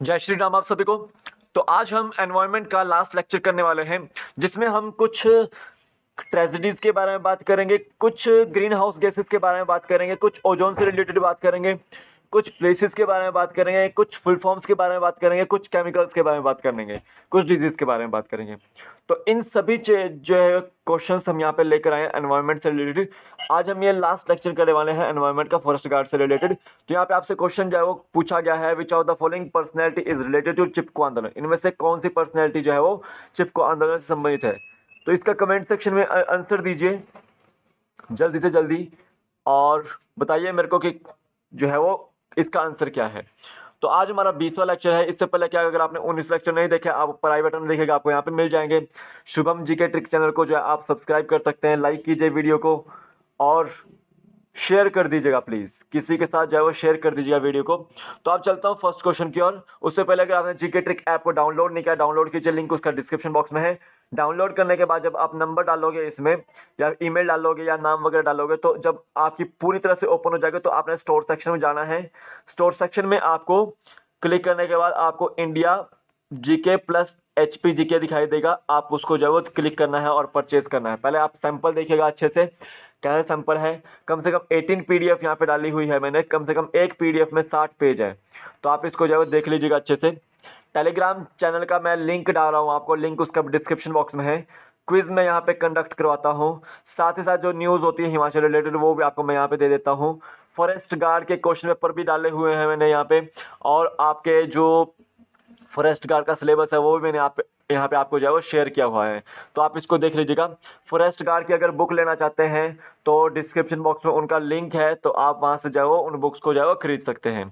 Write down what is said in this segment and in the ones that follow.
जय श्री राम आप सभी को। तो आज हम एनवायरनमेंट का लास्ट लेक्चर करने वाले हैं, जिसमें हम कुछ ट्रेजेडीज के बारे में बात करेंगे, कुछ ग्रीन हाउस गैसेस के बारे में बात करेंगे, कुछ ओजोन से रिलेटेड बात करेंगे, कुछ प्लेसेस के बारे में बात करेंगे, कुछ फुल फॉर्म्स के बारे में बात करेंगे, कुछ केमिकल्स के बारे में बात करेंगे, कुछ डिजीज के बारे में बात करेंगे। तो इन सभी जो है क्वेश्चंस हम यहाँ पे लेकर आए हैं एनवायरनमेंट से रिलेटेड। आज हम ये लास्ट लेक्चर करने वाले हैं एनवायरनमेंट का फॉरेस्ट गार्ड से रिलेटेड। तो यहाँ पे आपसे क्वेश्चन जो है वो पूछा गया है, which of the following personality is related to Chipko Andolan. इनमें से कौन सी पर्सनैलिटी जो है वो चिपको आंदोलन से संबंधित है। तो इसका कमेंट सेक्शन में आंसर दीजिए जल्दी से जल्दी और बताइए मेरे को कि जो है वो इसका आंसर क्या है। तो आज हमारा 20वां लेक्चर है। इससे पहले क्या, अगर आपने 19 लेक्चर नहीं देखे, आप ऊपर आई बटन देखेगा, आपको यहाँ पे मिल जाएंगे। शुभम जी के ट्रिक चैनल को जो है आप सब्सक्राइब कर सकते हैं, लाइक कीजिए वीडियो को और शेयर कर दीजिएगा प्लीज, किसी के साथ जो है वो शेयर कर दीजिएगा वीडियो को। तो आप चलता हूँ फर्स्ट क्वेश्चन की ओर। उससे पहले अगर आपने जीके ट्रिक ऐप को डाउनलोड नहीं किया, डाउनलोड कीजिए, लिंक उसका डिस्क्रिप्शन बॉक्स में है। डाउनलोड करने के बाद जब आप नंबर डालोगे इसमें या ईमेल डालोगे या नाम वगैरह डालोगे, तो जब आपकी पूरी तरह से ओपन हो जाएगा तो आपने स्टोर सेक्शन में जाना है। स्टोर सेक्शन में आपको क्लिक करने के बाद आपको India GK plus HP GK दिखाई देगा, आप उसको जो है वो क्लिक करना है और परचेज करना है। पहले आप सैंपल देखिएगा अच्छे से, क्या सैंपल है। कम से कम 18 PDF यहाँ पे डाली हुई है मैंने, कम से कम एक PDF में 60 पेज है, तो आप इसको जो है देख लीजिएगा अच्छे से। टेलीग्राम चैनल का मैं लिंक डाल रहा हूँ आपको, लिंक उसका डिस्क्रिप्शन बॉक्स में है। क्विज मैं यहाँ पे कंडक्ट करवाता हूँ, साथ ही साथ जो न्यूज़ होती है हिमाचल रिलेटेड वो भी आपको मैं यहाँ पे दे देता हूँ। फॉरेस्ट गार्ड के क्वेश्चन पेपर भी डाले हुए हैं मैंने यहाँ पे, और आपके जो फॉरेस्ट गार्ड का सिलेबस है वो भी मैंने यहाँ पे आपको जो है वो शेयर किया हुआ है, तो आप इसको देख लीजिएगा। फॉरेस्ट गार्ड की अगर बुक लेना चाहते हैं तो डिस्क्रिप्शन बॉक्स में उनका लिंक है, तो आप वहाँ से जो है वो उन बुक्स को जो है वो खरीद सकते हैं।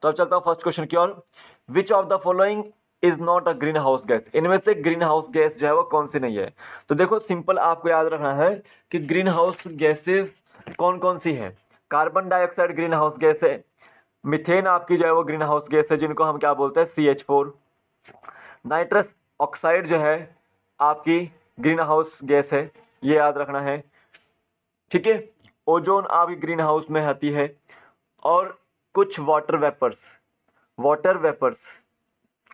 तो अब चलता हूँ फर्स्ट क्वेश्चन की ओर। Which of the following is not a greenhouse gas. इनमें से ग्रीन हाउस गैस जो है वो कौन सी नहीं है। तो देखो सिंपल आपको याद रखना है कि ग्रीन हाउस गैसेज कौन कौन सी है। Carbon dioxide green house gas है, मिथेन आपकी जो है वो ग्रीन हाउस गैस है, जिनको हम क्या बोलते हैं CH4। नाइट्रस ऑक्साइड जो है आपकी ग्रीन हाउस गैस है, ये याद रखना है, ठीक है। ओजोन आपकी ग्रीन हाउस में आती है, और कुछ वाटर वेपर्स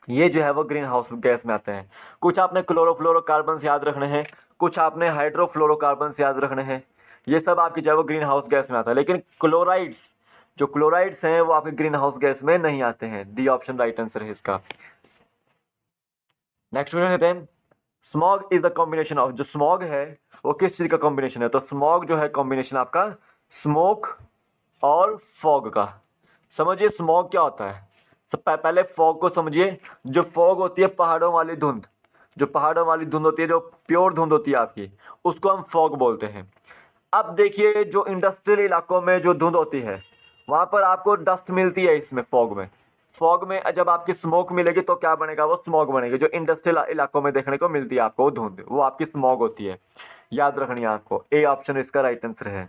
ये जो है वो ग्रीन हाउस गैस में आते हैं। कुछ आपने क्लोरोफ्लोरोकार्बन्स याद रखने हैं, कुछ आपने हाइड्रोफ्लोरोकार्बन्स याद रखने हैं, ये सब आपकी जो है वो ग्रीन हाउस गैस में आता है। लेकिन क्लोराइड्स हैं वो आपके ग्रीन हाउस गैस में नहीं आते हैं। डी ऑप्शन राइट आंसर है इसका। नेक्स्ट क्वेश्चन कहते हैं, smog is the combination of. जो स्मॉग है वो किस चीज का कॉम्बिनेशन है। तो स्मॉग जो है कॉम्बिनेशन आपका स्मोक और फॉग का। समझिए स्मॉग क्या होता है। सब पहले फॉग को समझिए। जो फॉग होती है पहाड़ों वाली धुंध, जो पहाड़ों वाली धुंध होती है, जो प्योर धुंध होती है आपकी, उसको हम फॉग बोलते हैं। अब देखिए जो इंडस्ट्रियल इलाकों में जो धुंध होती है वहां पर आपको डस्ट मिलती है। इसमें फॉग में जब आपकी स्मोक मिलेगी तो क्या बनेगा, वो स्मॉग बनेगी। जो इंडस्ट्रियल इलाकों में देखने को मिलती है आपको धुंध, वो आपकी स्मॉग होती है, याद रखनी है आपको। ए ऑप्शन इसका राइट आंसर है।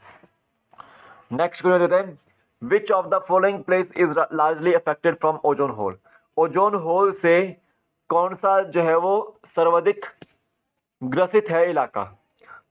नेक्स्ट क्वेश्चन देते हैं, which of the following place is largely affected from ozone hole. Ozone hole से कौन सा जो है वो सर्वाधिक ग्रसित है इलाका।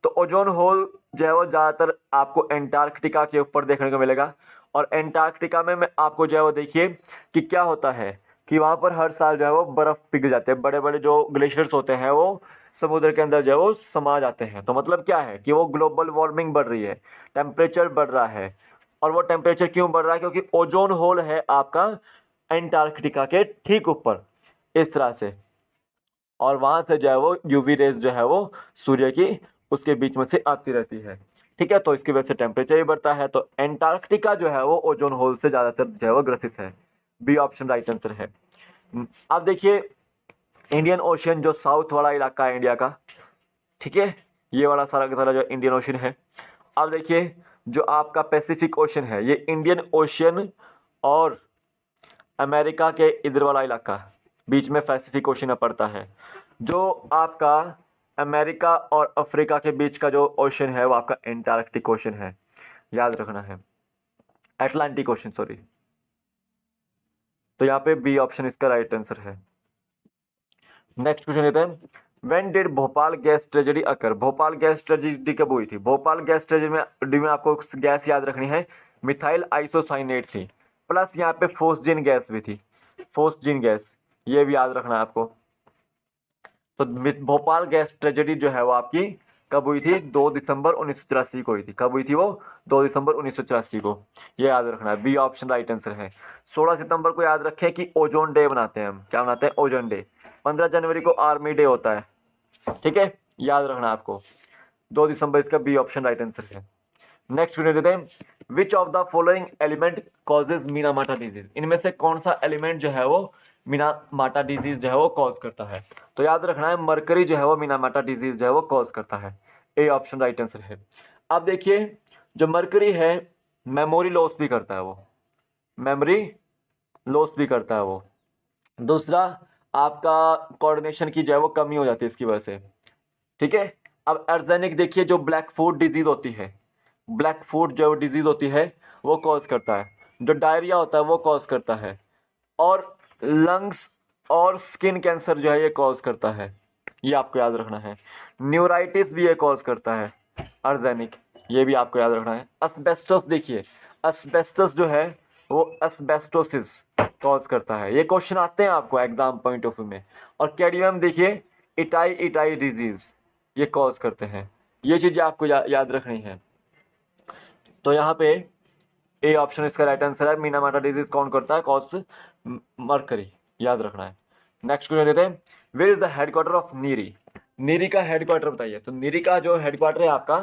तो ओजोन होल जो है वो ज़्यादातर आपको एंटार्क्टिका के ऊपर देखने को मिलेगा, और एंटार्क्टिका में आपको जो है वो देखिए कि क्या होता है कि वहाँ पर हर साल जो है वो बर्फ़ पिघल जाते हैं। बड़े बड़े जो ग्लेशियर्स होते हैं वो समुद्र के अंदर जो है वो समा जाते हैं। तो मतलब क्या है कि वो ग्लोबल वार्मिंग बढ़ रही है, टेम्परेचर बढ़ रहा है। और वो टेम्परेचर क्यों बढ़ रहा है, क्योंकि ओजोन होल है आपका एंटार्क्टिका के ठीक ऊपर इस तरह से, और वहाँ से जो है वो UV रेज जो है वो सूर्य की उसके बीच में से आती रहती है, ठीक है। तो इसकी वजह से टेम्परेचर भी बढ़ता है। तो एंटार्क्टिका जो है वो ओजोन होल से ज़्यादातर जो है वो ग्रसित है। बी ऑप्शन राइट आंसर है। अब देखिए इंडियन ओशियन जो साउथ वाला इलाका है इंडिया का, ठीक है, ये वाला सारा का सारा जो इंडियन ओशियन है। अब देखिए जो आपका पैसिफिक ओशियन है, ये इंडियन ओशियन और अमेरिका के इधर वाला इलाका बीच में पैसिफिक ओशियन में पड़ता है। जो आपका अमेरिका और अफ्रीका के बीच का जो ओशन है वो आपका एंटार्क्टिक ओशन है, याद रखना है, अटलांटिक ओशन सॉरी। तो यहाँ पे बी ऑप्शन इसका राइट आंसर है। नेक्स्ट क्वेश्चन लेते हैं, when did Bhopal gas tragedy occur. Bhopal gas tragedy कब हुई थी। भोपाल गैस ट्रेजेडी में आपको गैस याद रखनी है, मिथाइल आइसोसाइनेट थी, प्लस यहाँ पे फोस्जिन गैस भी थी, फोस्जिन गैस। ये भी याद रखना है आपको। तो भोपाल गैस ट्रेजेडी जो है वो आपकी कब हुई थी? 2 दिसंबर 1984 को हुई थी। कब हुई थी वो? 2 दिसंबर 1984 को। ये याद रखना है, बी ऑप्शन राइट आंसर है। 16 सितंबर को याद रखें कि ओजोन डे बनाते हैं हम। क्या बनाते हैं? Ozone day. 15 जनवरी को आर्मी डे होता है। ठीक है, याद रखना आपको। 2 दिसंबर इसका बी ऑप्शन राइट आंसर है। नेक्स्ट क्वेश्चन देते हैं, which of the following element causes Minamata disease? इनमें से कौन सा एलिमेंट जो है वो मीनामाटा डिजीज जो है वो कॉज करता है? तो याद रखना है, मरकरी जो है वो मीनामाटा डिजीज जो है वो कॉज करता है। ए ऑप्शन राइट आंसर है। अब देखिए, जो मरकरी है मेमोरी लॉस भी करता है, वो मेमोरी लॉस भी करता है वो। दूसरा, आपका कोऑर्डिनेशन की जो है वो कमी हो जाती है इसकी वजह से। ठीक है। अब अर्जेनिक देखिए, जो ब्लैक फूड डिजीज होती है, ब्लैक फूड जो डिजीज होती है वो कॉज करता है। जो डायरिया होता है वो कॉज करता है। और लंग्स और स्किन कैंसर जो है ये कॉज करता है। ये आपको याद रखना है। न्यूराइटिस भी ये कॉज करता है अर्जेनिक। ये भी आपको याद रखना है। asbestos देखिए, asbestos जो है वो asbestosis कॉज करता है। ये क्वेश्चन आते हैं आपको एग्जाम पॉइंट ऑफ व्यू में। और कैडमियम देखिए, इटाई इटाई डिजीज ये कॉज करते हैं। ये चीजें आपको याद रखनी है। तो यहाँ पे ए ऑप्शन इसका राइट आंसर है। मीनामाटा डिजीज कौन करता है? Cause mercury. याद रखना है। नेक्स्ट क्वेश्चन देते हैं, where is the headquarter of NEERI? NEERI का हेडक्वार्टर बताइए। तो नीरी का जो हेडक्वार्टर है आपका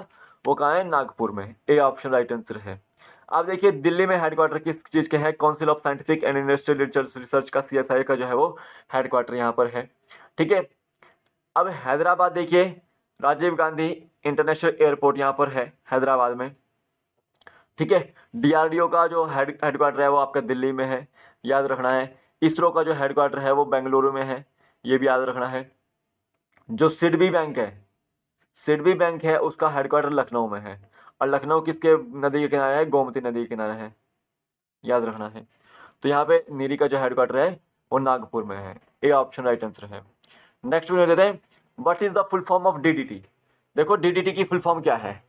वो कहाँ है? नागपुर में। ए ऑप्शन राइट आंसर है। अब देखिए, दिल्ली में हेडक्वार्टर किस चीज के है? Council of scientific and industrial research का, CSI का जो है वो हेडक्वार्टर यहाँ पर है। ठीक है। अब हैदराबाद देखिए, राजीव गांधी इंटरनेशनल एयरपोर्ट यहाँ पर है हैदराबाद में। ठीक है। DRDO का जो हेडक्वार्टर है वो आपका दिल्ली में है। याद रखना है। इसरो का जो हेडक्वार्टर है वो बेंगलुरु में है। ये भी याद रखना है। जो सिडबी बैंक है, सिडबी बैंक है उसका हेडक्वार्टर लखनऊ में है। और लखनऊ किसके नदी के किनारे है? गोमती नदी के किनारे है। याद रखना है। तो यहाँ पे नीरी का जो हेडक्वार्टर है वो नागपुर में है। ए ऑप्शन राइट आंसर है। नेक्स्ट क्वेश्चन देते हैं, what is the full form of DDT? देखो, DDT की फुल फॉर्म क्या है?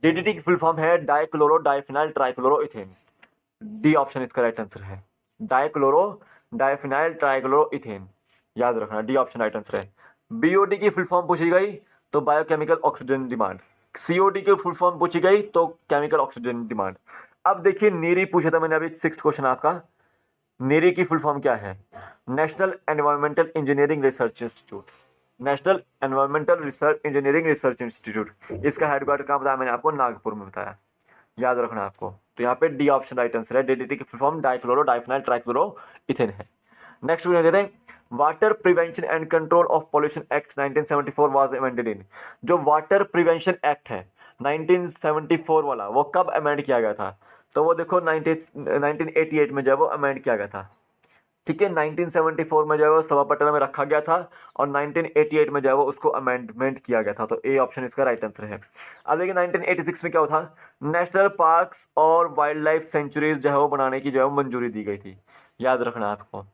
DDT की फुल फॉर्म है dichloro diphenyl trichloro ethane. D option इसका राइट आंसर है। Dichloro diphenyl trichloro ethane. याद रखना, डी ऑप्शन राइट आंसर है। BOD की फुल फॉर्म पूछी गई तो बायोकेमिकल ऑक्सीजन डिमांड। COD की फुल फॉर्म पूछी गई तो केमिकल ऑक्सीजन डिमांड। अब देखिए, नीरी पूछा था मैंने अभी, 6th क्वेश्चन आपका। नीरी की फुल फॉर्म क्या है? National environmental engineering research institute. National environmental research engineering research institute. इसका हेडक्वार्टर कहाँ बताया मैंने आपको? नागपुर में बताया। याद रखना आपको। तो यहाँ पे डी ऑप्शन राइट आंसर है। DDT की full form dichloro diphenyl trichloro ethane है। नेक्स्ट क्वेश्चन देते हैं, water prevention and control of pollution act 1974 was amended in. जो वाटर प्रिवेंशन एक्ट है 1974 वाला, वो कब अमेंड किया गया था? तो वो देखो 1988 में जब वो अमेंड किया गया था। ठीक है। 1974 में जो है वो सभा पटल में रखा गया था और 1988 में जो है वो उसको अमेंडमेंट किया गया था। तो ए ऑप्शन इसका राइट आंसर है। अब देखिए, 1986 में क्या हुआ था? नेशनल पार्क्स और वाइल्ड लाइफ सेंचुरीज जो है वो बनाने की जो है वो मंजूरी दी गई थी। याद रखना आपको।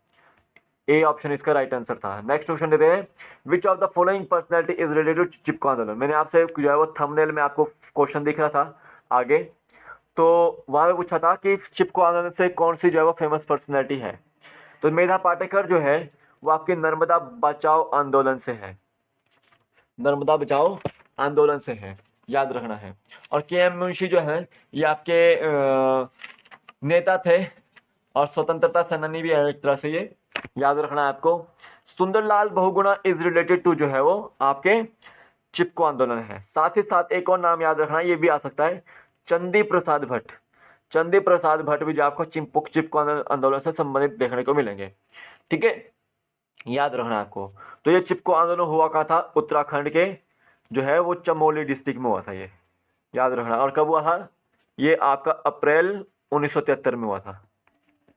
ए ऑप्शन इसका राइट आंसर था। नेक्स्ट क्वेश्चन देते हैं, which of the following personality is related to Chipko Andolan? मैंने आपसे जो है वो थंबनेल में आपको क्वेश्चन दिख रहा था आगे, तो वहां पे पूछा था कि चिपको आंदोलन से कौन सी जो है वो फेमस पर्सनैलिटी है? तो मेधा पाटेकर जो है वो आपके नर्मदा बचाओ आंदोलन से है। नर्मदा बचाओ आंदोलन से है। याद रखना है। और KM मुंशी जो है ये आपके नेता थे और स्वतंत्रता सेनानी भी है एक तरह से ये। याद रखना है आपको। Sundarlal Bahuguna is related to जो है वो आपके चिपको आंदोलन है। साथ ही साथ एक और नाम याद रखना, ये भी आ सकता है, चंदी प्रसाद भट्ट। चंदी प्रसाद भट्ट भी जो आपको चिपको आंदोलन से संबंधित देखने को मिलेंगे। ठीक है। याद रखना आपको। तो ये चिपको आंदोलन हुआ कहाँ था? उत्तराखंड के जो है वो चमोली डिस्ट्रिक्ट में हुआ था ये। याद रखना। और कब हुआ था? ये आपका अप्रैल 1973 में हुआ था,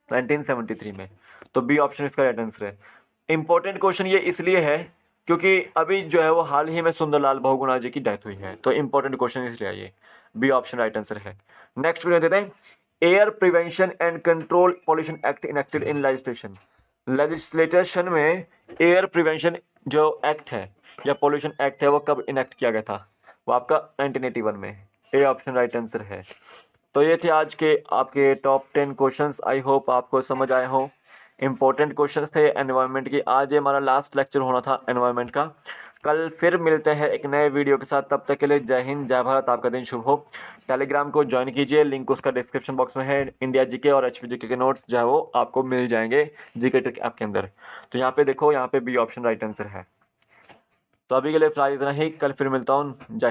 1973 में। तो बी ऑप्शन इसका राइट आंसर है। इंपॉर्टेंट क्वेश्चन ये इसलिए है क्योंकि अभी जो है वो हाल ही में सुंदरलाल बहुगुणा जी की डेथ हुई है। तो इंपॉर्टेंट क्वेश्चन इसलिए ये बी ऑप्शन राइट आंसर है। नेक्स्ट क्वेश्चन देते हैं, air prevention and control pollution act enacted in legislation. Legislation में एयर प्रिवेंशन जो एक्ट है या पॉल्यूशन एक्ट है वो कब इनेक्ट किया गया था? वो आपका 1981 में। ए ऑप्शन राइट आंसर है। तो ये थे आज के आपके टॉप 10 क्वेश्चंस। आई होप आपको समझ आए हों। इंपॉर्टेंट क्वेश्चंस थे एनवायरनमेंट की। आज ये हमारा लास्ट लेक्चर होना था एनवायरनमेंट का। कल फिर मिलते हैं एक नए वीडियो के साथ। तब तक के लिए जय हिंद, जय भारत, आपका दिन शुभ हो। टेलीग्राम को ज्वाइन कीजिए, लिंक उसका डिस्क्रिप्शन बॉक्स में है। इंडिया जीके और एचपी जीके के नोट्स जो है वो आपको मिल जाएंगे जीके ट्रिक ऐप के अंदर। तो यहाँ पे देखो, यहाँ पे बी ऑप्शन राइट आंसर है। तो अभी के लिए फिलहाल इतना ही, कल फिर मिलता हूँ। जय